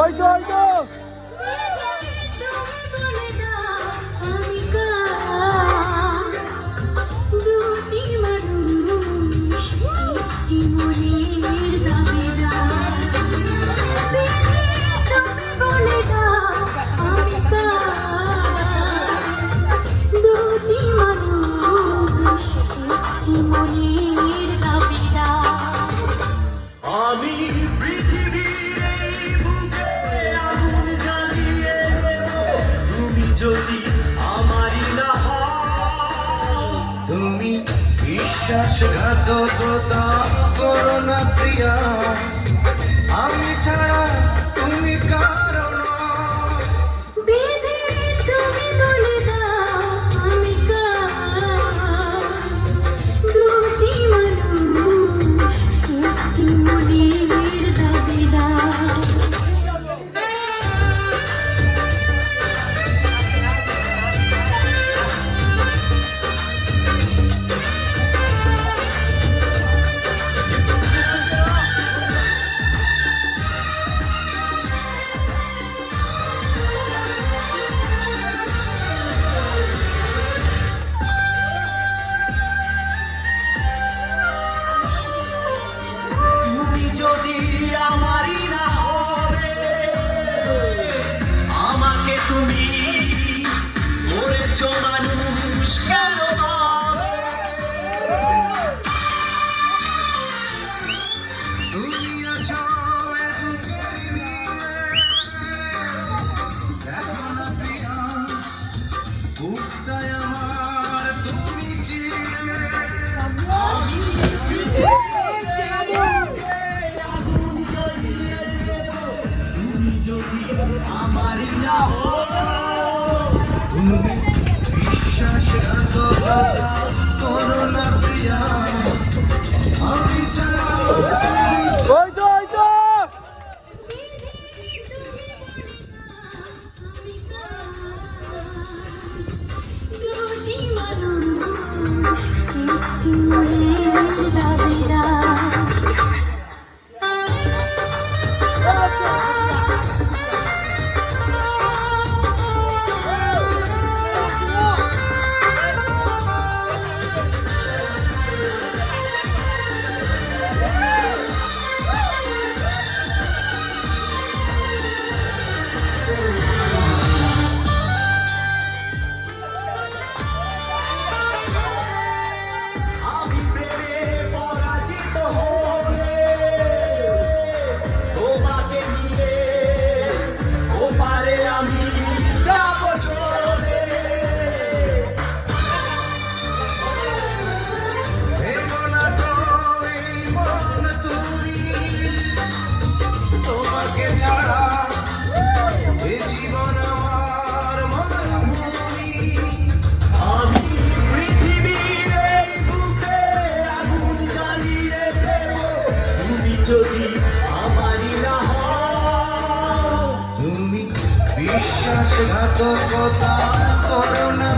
ওই তো ওই তো আমি পৃথিবীর এই বুকে আগুন জ্বালিয়ে দেব, তুমি যদি আমারই না হও। তুমি বিশ্বাসঘাতকতা করো না প্রিয়া, আমি ছাড়া তুমি কারো না। তুমি যদি আমারই না হবে, আমাকে তুমি করেছো মানুষ কেন ভাবে? তুমি আছো এ বুকের ভিতরে, দেখো না প্রিয়া, বুকটায় আমার তুমি চিরবে। আমি পৃথিবীর এই আগুন জ্বালিয়ে দেব, তুমি যদি আমারই না হও। তুমি বিশ্বাসঘাতকতা করো না প্রিয়া, আমি ছাড়া তুমি ওই তো ওই তো আমি প্রেমে পরাজিত হলে তোমাকে নিয়ে ওপারে আমি যাব চলে। ভেবো না তো এই মন তুমি, তোমাকে ছাড়া এ জীবন আমার মরুভূমি। আমি পৃথিবীর এই বুকে আগুন জ্বালিয়ে দেব, তুমি যদি আমারই না হও। তুমি বিশ্বাসঘাতকতা করো না